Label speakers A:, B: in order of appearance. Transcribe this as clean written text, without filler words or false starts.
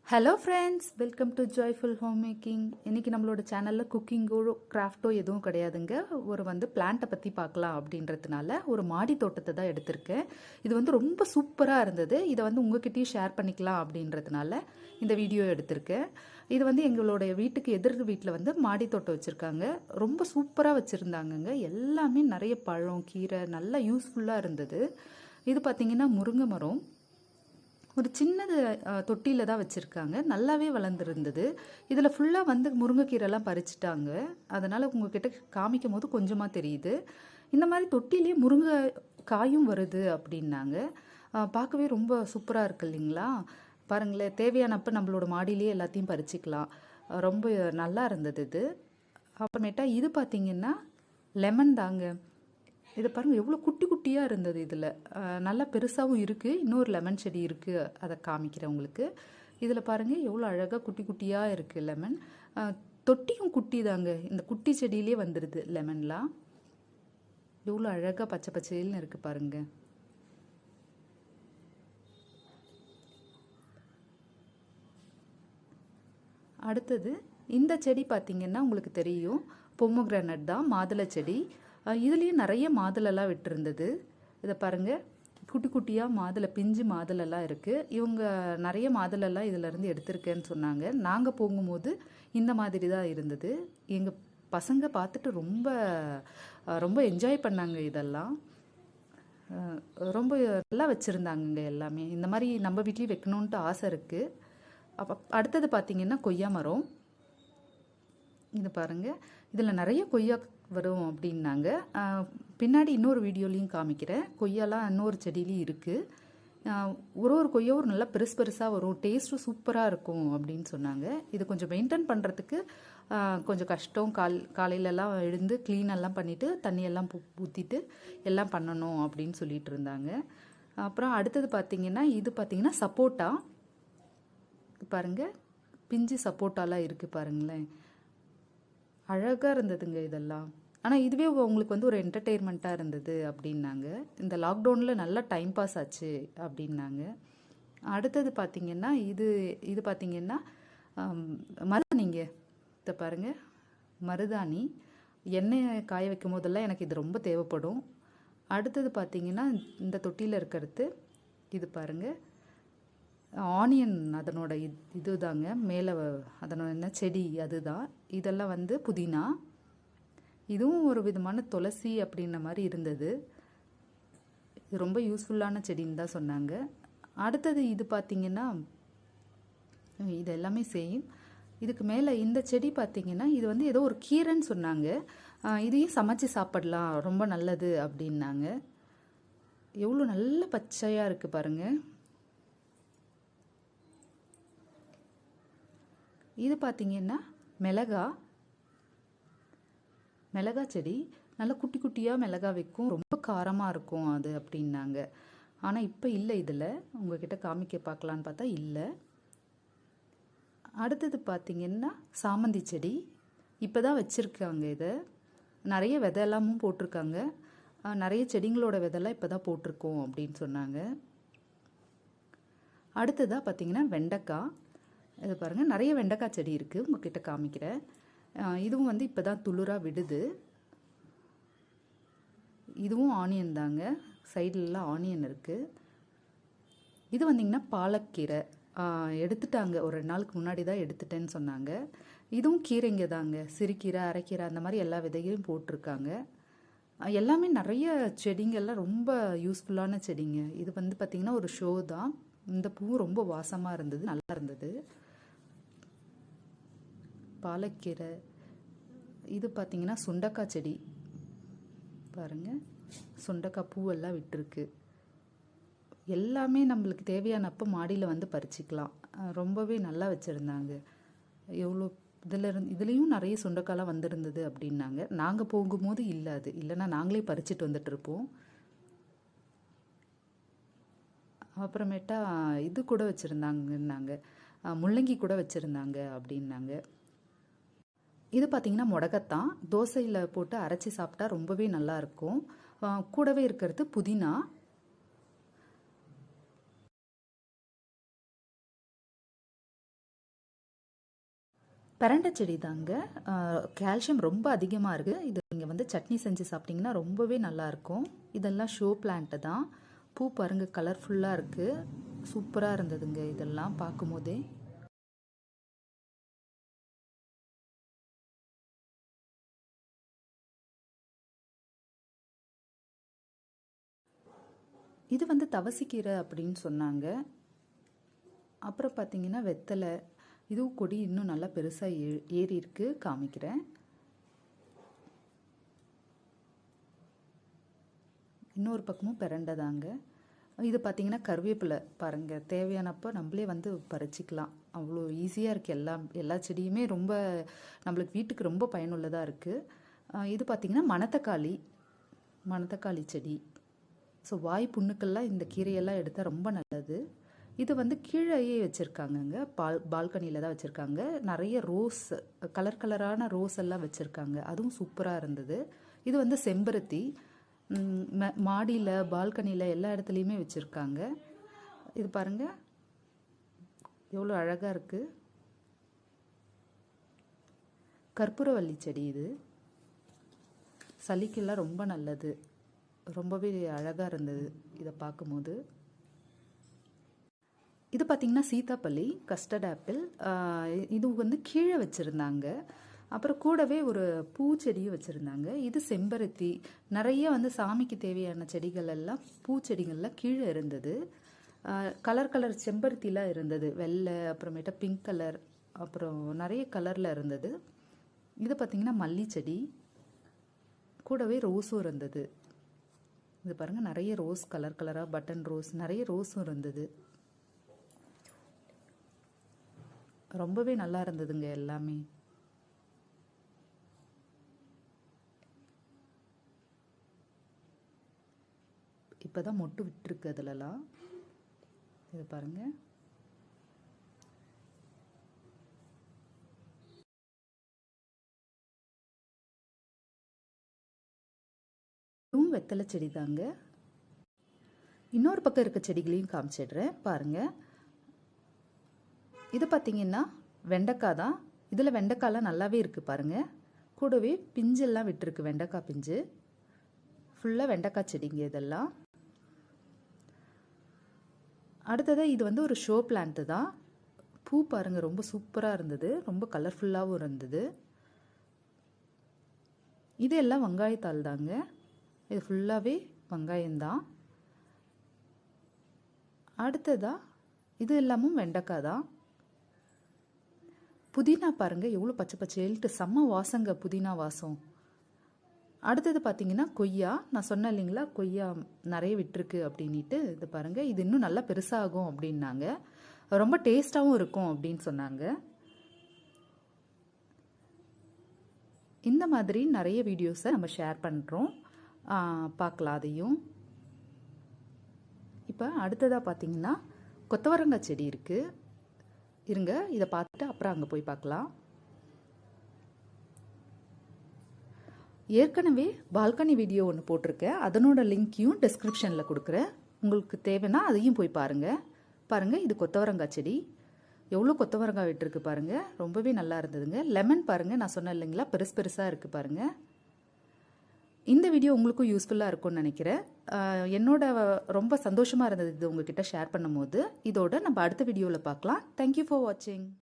A: Hello friends, welcome to joyful home making. இன்றைக்கி நம்மளோட சேனலில் குக்கிங்கோ கிராஃப்டோ எதுவும் கிடையாதுங்க. ஒரு பிளான்ட்டை பற்றி பார்க்கலாம் அப்படின்றதுனால ஒரு மாடி தோட்டத்தை தான் எடுத்திருக்கேன். இது ரொம்ப சூப்பராக இருந்தது. இதை உங்ககிட்டயும் ஷேர் பண்ணிக்கலாம் அப்படின்றதுனால இந்த வீடியோ எடுத்திருக்கேன். இது எங்களோட வீட்டுக்கு எதிர் வீட்டில் மாடி தோட்டம் வச்சுருக்காங்க. ரொம்ப சூப்பராக வச்சுருந்தாங்கங்க. எல்லாமே நிறைய பழம், கீரை நல்லா யூஸ்ஃபுல்லாக இருந்தது. இது பார்த்திங்கன்னா முருங்கை மரம் ஒரு சின்னது தொட்டியில் தான் வச்சுருக்காங்க. நல்லாவே வளர்ந்துருந்தது. இதில் ஃபுல்லாக முருங்கைக்கீரைலாம் பறிச்சிட்டாங்க. அதனால் உங்ககிட்ட காமிக்கும் போது கொஞ்சமாக தெரியுது. இந்த மாதிரி தொட்டிலே முருங்கை காயும் வருது அப்படின்னாங்க. பார்க்கவே ரொம்ப சூப்பராக இருக்குது இல்லைங்களா? பாருங்களேன், தேவையானப்போ நம்மளோட மாடியிலே எல்லாத்தையும் பறிச்சிக்கலாம். ரொம்ப நல்லா இருந்தது இது. அப்புறமேட்டா இது பார்த்திங்கன்னா லெமன் தாங்க. இதை பாருங்கள், எவ்வளோ குட்டி குட்டியாக இருந்தது. இதில் நல்லா பெருசாகவும் இருக்குது. இன்னொரு லெமன் செடி இருக்குது, அதை காமிக்கிறேன் உங்களுக்கு. இதில் பாருங்கள் எவ்வளோ அழகாக குட்டி குட்டியாக இருக்குது லெமன். தொட்டியும் குட்டி தாங்க. இந்த குட்டி செடியிலே வந்துடுது லெமன்லாம். எவ்வளோ அழகாக பச்சை பச்சைன்னு இருக்குது பாருங்கள். அடுத்தது இந்த செடி பார்த்திங்கன்னா உங்களுக்கு தெரியும், பொமோகிரானட் தான், மாதுளை செடி. இதுலேயும் நிறைய மாதுளெல்லாம் விட்டுருந்தது. இதை பாருங்கள், குட்டி குட்டியாக மாதுளை, பிஞ்சு மாதுளெல்லாம் இருக்குது. இவங்க நிறைய மாதுளெல்லாம் இதிலேருந்து எடுத்திருக்கேன்னு சொன்னாங்க. நாங்கள் போகும்போது இந்த மாதிரி தான் இருந்தது. எங்கள் பசங்க பார்த்துட்டு ரொம்ப ரொம்ப என்ஜாய் பண்ணாங்க. இதெல்லாம் ரொம்ப நல்லா வச்சுருந்தாங்கங்க எல்லாமே. இந்த மாதிரி நம்ம வீட்லேயும் வைக்கணுன்ட்டு ஆசை இருக்குது. அப்போ அடுத்தது பார்த்திங்கன்னா கொய்யா மரம். இது பாருங்கள், இதில் நிறைய கொய்யா வரும் அப்படின்னாங்க. பின்னாடி இன்னொரு வீடியோலையும் காமிக்கிறேன். கொய்யாலாம் இன்னொரு செடியிலையும் இருக்குது. ஒரு கொய்யாவும் நல்லா பெருசு பெருசாக வரும், டேஸ்ட்டும் சூப்பராக இருக்கும் அப்படின்னு சொன்னாங்க. இது கொஞ்சம் மெயின்டைன் பண்ணுறதுக்கு கொஞ்சம் கஷ்டம். காலையிலலாம் எழுந்து க்ளீனெல்லாம் பண்ணிவிட்டு தண்ணியெல்லாம் ஊற்றிட்டு எல்லாம் பண்ணணும் அப்படின்னு சொல்லிட்டு இருந்தாங்க. அப்புறம் அடுத்தது பார்த்திங்கன்னா இது பார்த்திங்கன்னா சப்போட்டா. பாருங்கள், பிஞ்சு சப்போட்டாலாம் இருக்குது பாருங்களேன். அழகாக இருந்ததுங்க இதெல்லாம். ஆனால் இதுவே உங்களுக்கு ஒரு என்டர்டெயின்மெண்ட்டாக இருந்தது அப்படின்னாங்க. இந்த லாக்டவுனில் நல்லா டைம் பாஸ் ஆச்சு அப்படின்னாங்க. அடுத்தது பார்த்திங்கன்னா இது பார்த்திங்கன்னா மருதாணிங்க. இதை பாருங்கள், மருதாணி எண்ணெய் காய வைக்கும் போதெல்லாம் எனக்கு இது ரொம்ப தேவைப்படும். அடுத்தது பார்த்திங்கன்னா இந்த தொட்டியில் இருக்கிறது இது பாருங்கள், ஆனியன், அதனோட இது தாங்க மேலே, அதனோட என்ன செடி அதுதான். இதெல்லாம் புதினா. இதுவும் ஒரு விதமான துளசி அப்படின்ன மாதிரி இருந்தது. இது ரொம்ப யூஸ்ஃபுல்லான செடின்னு தான் சொன்னாங்க. அடுத்தது இது பார்த்திங்கன்னா இது எல்லாமே சேம். இதுக்கு மேலே இந்த செடி பார்த்திங்கன்னா இது ஏதோ ஒரு கீரைன்னு சொன்னாங்க. இதையும் சமைச்சு சாப்பிடலாம், ரொம்ப நல்லது அப்படின்னாங்க. எவ்வளோ நல்ல பச்சையாக இருக்குது பாருங்கள். இது பார்த்திங்கன்னா மிளகா செடி. நல்லா குட்டி குட்டியாக மிளகா வைக்கும், ரொம்ப காரமாக இருக்கும் அது அப்படின்னாங்க. ஆனால் இப்போ இல்லை, இதில் உங்ககிட்ட காமிக்க பார்க்கலான்னு பார்த்தா இல்லை. அடுத்தது பார்த்திங்கன்னா சாமந்தி செடி. இப்போ தான் வச்சுருக்காங்க. இதை நிறைய விதையெல்லாமும் போட்டிருக்காங்க. நிறைய செடிங்களோட விதைலாம் இப்போ தான் போட்டிருக்கோம் அப்படின்னு சொன்னாங்க. அடுத்ததாக பார்த்திங்கன்னா வெண்டைக்காய். இது பாருங்கள், நிறைய வெண்டைக்காய் செடி இருக்குது, உங்ககிட்ட காமிக்கிறேன். இதுவும் இப்போ தான் துளிராக விடுது. இதுவும் ஆனியன் தாங்க, சைட்லலாம் ஆனியன் இருக்குது. இது வந்திங்கன்னா பாலக்கீரை. எடுத்துட்டாங்க, ஒரு 2 நாளுக்கு முன்னாடி தான் எடுத்துட்டேன்னு சொன்னாங்க. இதுவும் கீரைங்க தாங்க, சிறுகீரை, அரைக்கீரை, அந்த மாதிரி எல்லா விதைகளையும் போட்டிருக்காங்க. எல்லாமே நிறைய செடிங்கள்லாம் ரொம்ப யூஸ்ஃபுல்லான செடிங்க. இது பார்த்திங்கன்னா ஒரு ஷோ தான். இந்த பூ ரொம்ப வாசமாக இருந்தது, நல்லா இருந்தது. பாலக்கீரை. இது பார்த்திங்கன்னா சுண்டக்காய் செடி. பாருங்கள், சுண்டக்காய் பூவெல்லாம் விட்டுருக்கு. எல்லாமே நம்மளுக்கு தேவையானப்போ மாடியில் பறிச்சிக்கலாம். ரொம்பவே நல்லா வச்சுருந்தாங்க. எவ்வளோ இதுலேயும் நிறைய சுண்டக்காய்லாம் வந்திருந்தது அப்படின்னாங்க. நாங்கள் போகும்போது இல்லை, அது இல்லைன்னா நாங்களே பறிச்சிட்டு வந்துட்டுருப்போம். அப்புறமேட்டா இது கூட வச்சுருந்தாங்கன்னாங்க, முள்ளங்கி கூட வச்சுருந்தாங்க அப்படின்னாங்க. இது பார்த்திங்கன்னா முடக்கத்தான். தோசையில் போட்டு அரைச்சி சாப்பிட்டா ரொம்பவே நல்லாயிருக்கும். கூடவே இருக்கிறது புதினா. பிரண்டை செடி தாங்க. கால்சியம் ரொம்ப அதிகமாக இருக்குது. இது நீங்கள் வந்து சட்னி செஞ்சு சாப்பிட்டிங்கன்னா ரொம்பவே நல்லாயிருக்கும். இதெல்லாம் ஷோ பிளான்ட்டு தான். பூ பாருங்க கலர்ஃபுல்லாக இருக்குது. சூப்பராக இருந்ததுங்க இதெல்லாம் பார்க்கும்போதே. இது வந்து தவசிக்கீரை அப்படின்னு சொன்னாங்க. அப்புறம் பார்த்தீங்கன்னா வெத்தலை. இதுவும் கொடி இன்னும் நல்லா பெருசாக ஏறி இருக்கு, காமிக்கிறேன். இன்னொரு பக்கமும் பிரண்டை தாங்க. இது பார்த்தீங்கன்னா கருவேப்பிலை பாருங்கள். தேவையானப்போ நம்மளே வந்து பறிச்சிக்கலாம். அவ்வளோ ஈஸியாக இருக்குது. எல்லா செடியுமே ரொம்ப நம்மளுக்கு வீட்டுக்கு ரொம்ப பயனுள்ளதாக இருக்குது. இது பார்த்திங்கன்னா மணத்தக்காளி செடி. ஸோ வாய் புண்ணுக்கெல்லாம் இந்த கீரையெல்லாம் எடுத்தால் ரொம்ப நல்லது. இது வந்து கீழேயே வச்சுருக்காங்கங்க. பால்கனியில் தான் வச்சுருக்காங்க. நிறைய கலரான ரோஸ் எல்லாம் வச்சுருக்காங்க. அதுவும் சூப்பராக இருந்தது. இது வந்து செம்பருத்தி. மாடியில் பால்கனியில் எல்லா இடத்துலையுமே வச்சுருக்காங்க. இது பாருங்கள் எவ்வளோ அழகாக இருக்குது. கற்பூரவள்ளி செடி. இது சளிக்கெல்லாம் ரொம்ப நல்லது. ரொம்பவே அழகாக இருந்தது இதை பார்க்கும்போது. இது பார்த்திங்கன்னா சீத்தாப்பள்ளி, கஸ்டர்ட் ஆப்பிள். இது வந்து கீழே வச்சுருந்தாங்க. அப்புறம் கூடவே ஒரு பூச்செடியும் வச்சுருந்தாங்க. இது செம்பருத்தி. நிறைய வந்து சாமிக்கு தேவையான செடிகள் எல்லாம் பூச்செடிகள்லாம் கீழே இருந்தது. கலர் செம்பருத்திலாம் இருந்தது. வெள்ளை, அப்புறமேட்டா பிங்க் கலர், அப்புறம் நிறைய கலரில் இருந்தது. இது பார்த்திங்கன்னா மல்லி செடி. கூடவே ரோஸும் இருந்தது. இது பாருங்கள் நிறைய ரோஸ், கலராக பட்டன் ரோஸ், நிறைய ரோஸும் இருந்தது. ரொம்பவே நல்லா இருந்ததுங்க எல்லாமே. இப்போ தான் மொட்டு விட்டுருக்கு அதிலலாம். இது பாருங்கள். வெத்தலை செடி தாங்க. இன்னொரு பக்கம் இருக்க செடிகளையும் காமிச்சிடுறேன் பாருங்கள். இது பார்த்திங்கன்னா வெண்டைக்காய் தான். இதில் வெண்டைக்காய்லாம் நல்லாவே இருக்குது பாருங்கள். கூடவே பிஞ்செல்லாம் விட்டுருக்கு, வெண்டைக்காய் பிஞ்சு. ஃபுல்லாக வெண்டைக்காய் செடிங்க இதெல்லாம். அடுத்ததாக இது வந்து ஒரு ஷோ பிளான்ட்டு தான். பூ பாருங்கள் ரொம்ப சூப்பராக இருந்தது. ரொம்ப கலர்ஃபுல்லாகவும் இருந்தது. இது எல்லாம் வெங்காயத்தாள் தாங்க. இது ஃபுல்லாகவே வெங்காயம்தான். அடுத்ததாக இது எல்லாமும் வெண்டைக்காய் தான். புதினா பாருங்கள் எவ்வளோ பச்சை பச்சைட்டு செம்ம வாசங்க, புதினா வாசம். அடுத்தது பார்த்திங்கன்னா கொய்யா. நான் சொன்னேன் இல்லைங்களா, கொய்யா நிறைய விட்டுருக்கு அப்படின்ட்டு. இது பாருங்கள், இது இன்னும் நல்லா பெருசாகும் அப்படின்னாங்க. ரொம்ப டேஸ்ட்டாகவும் இருக்கும் அப்படின்னு சொன்னாங்க. இந்த மாதிரி நிறைய வீடியோஸை நம்ம ஷேர் பண்ணுறோம், பார்க்கலாம் அதையும். இப்போ அடுத்ததாக பார்த்திங்கன்னா கொத்தவரங்காய் செடி இருக்குது. இருங்க இதை பார்த்துட்டு அப்புறம் அங்கே போய் பார்க்கலாம். ஏற்கனவே பால்கனி வீடியோ ஒன்று போட்டிருக்கேன். அதனோட லிங்க்கையும் டிஸ்கிரிப்ஷனில் கொடுக்குறேன். உங்களுக்கு தேவைன்னா அதையும் போய் பாருங்கள். இது கொத்தவரங்காய் செடி. எவ்வளோ கொத்தவரங்காய் விட்டுருக்கு பாருங்கள். ரொம்பவே நல்லா இருந்ததுங்க. லெமன் பாருங்கள், நான் சொன்னேன் இல்லைங்களா, பெருசாக இருக்குது பாருங்கள். இந்த வீடியோ உங்களுக்கும் யூஸ்ஃபுல்லாக இருக்கும்னு நினைக்கிறேன். என்னோட ரொம்ப சந்தோஷமாக இருந்தது இது உங்ககிட்ட ஷேர் பண்ணும்போது. இதோட நம்ம அடுத்த வீடியோவில் பார்க்கலாம். தேங்க்யூ ஃபார் வாட்சிங்.